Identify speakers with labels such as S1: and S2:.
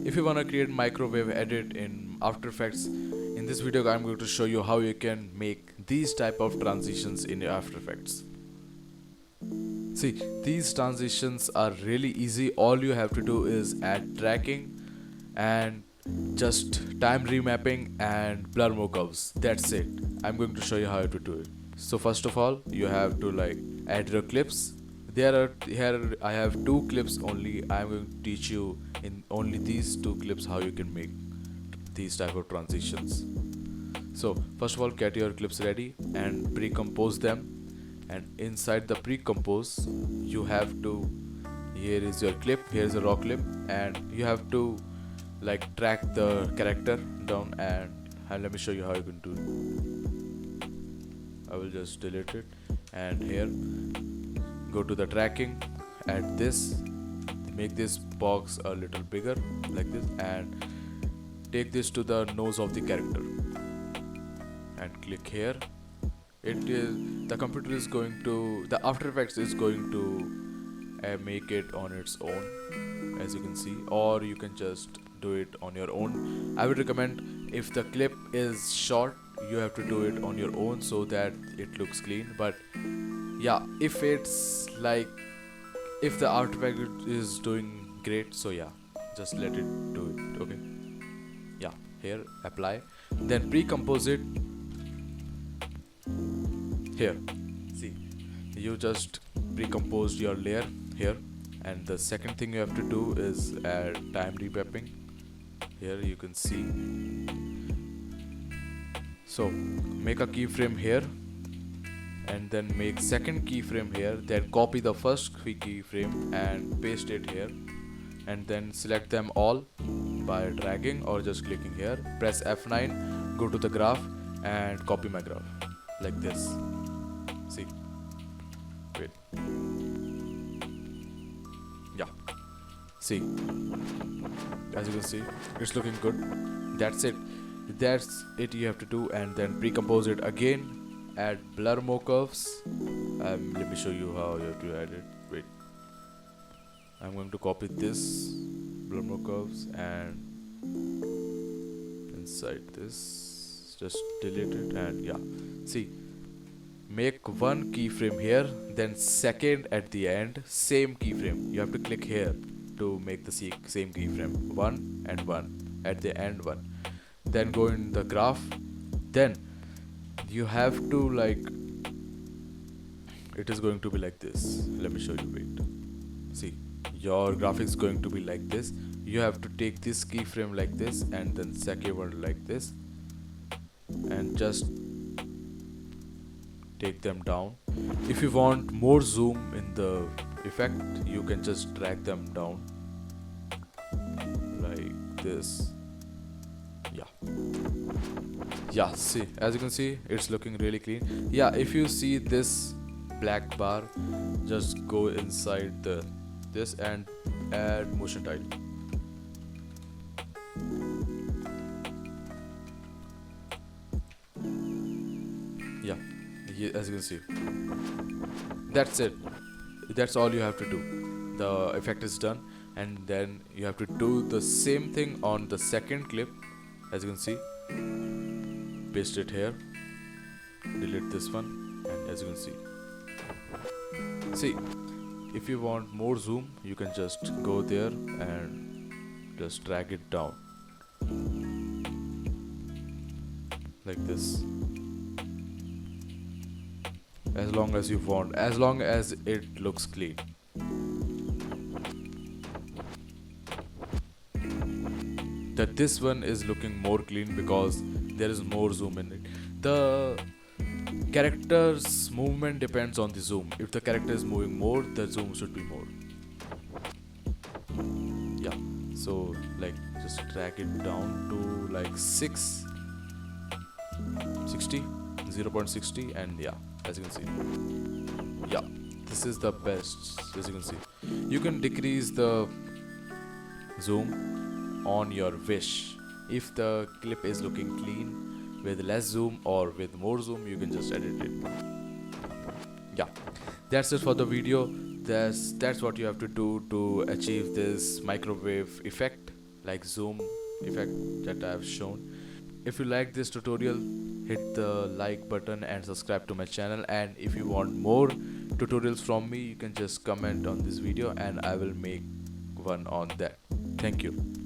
S1: If you want to create microwave edit in After Effects, in this video I'm going to show you how you can make these type of transitions in your After Effects. See, these transitions are really easy. All you have to do is add tracking and just time remapping and blur more curves. That's it. I'm going to show you how to do it. So first of all, you have to add your clips. Here I have two clips only. I'm going to teach you in only these two clips how you can make these type of transitions. So first of all, get your clips ready and pre-compose them. And inside the pre-compose, you have to, here is your clip, here is a raw clip, and you have to track the character down, and let me show you how you can do it. I will just delete it, and here go to the tracking, add this, make this box a little bigger like this, and take this to the nose of the character and click here. It is the computer is going to, the After Effects is going to make it on its own, as you can see, or you can just do it on your own. I would recommend, if the clip is short, you have to do it on your own so that it looks clean. But yeah, if it's if the After Effects is doing great, so yeah, just let it do it. Okay, yeah, here apply, then pre-compose it. Here, see, you just pre-composed your layer here, and the second thing you have to do is add time remapping. Here you can see. So make a keyframe here, and then make second keyframe here, then copy the first keyframe and paste it here, and then select them all by dragging or just clicking here. Press F9, go to the graph and copy my graph like this. See, wait, yeah, see, as you can see, it's looking good. That's it you have to do. And then pre-compose it again, add blur more curves. Let me show you how you have to add it. Wait, I'm going to copy this blur more curves, and inside this just delete it, and yeah, see, make one keyframe here, then second at the end, same keyframe. You have to click here to make the same keyframe, one and one at the end, one. Then go in the graph. Then you have to it is going to be like this. Let me show you. Wait, see, your graphic is going to be like this. You have to take this keyframe like this, and then second one like this, and just take them down. If you want more zoom in the effect, you can just drag them down like this. Yeah, see, as you can see, it's looking really clean. Yeah, if you see this black bar, just go inside this and add motion tile. Yeah, as you can see, that's it. That's all you have to do. The effect is done, and then you have to do the same thing on the second clip. As you can see, paste it here, delete this one, and as you can see, if you want more zoom, you can just go there and just drag it down like this, as long as you want, as long as it looks clean. That this one is looking more clean because there is more zoom in it. The character's movement depends on the zoom. If the character is moving more, the zoom should be more. Yeah, so just drag it down to 60, 0.60, and yeah, as you can see, yeah, this is the best. As you can see, you can decrease the zoom on your wish. If the clip is looking clean with less zoom or with more zoom, you can just edit it. Yeah, that's it for the video. That's what you have to do to achieve this microwave effect. like zoom effect that I have shown. If you like this tutorial, hit the like button and subscribe to my channel, and if you want more tutorials from me, you can just comment on this video and I will make one on that. Thank you.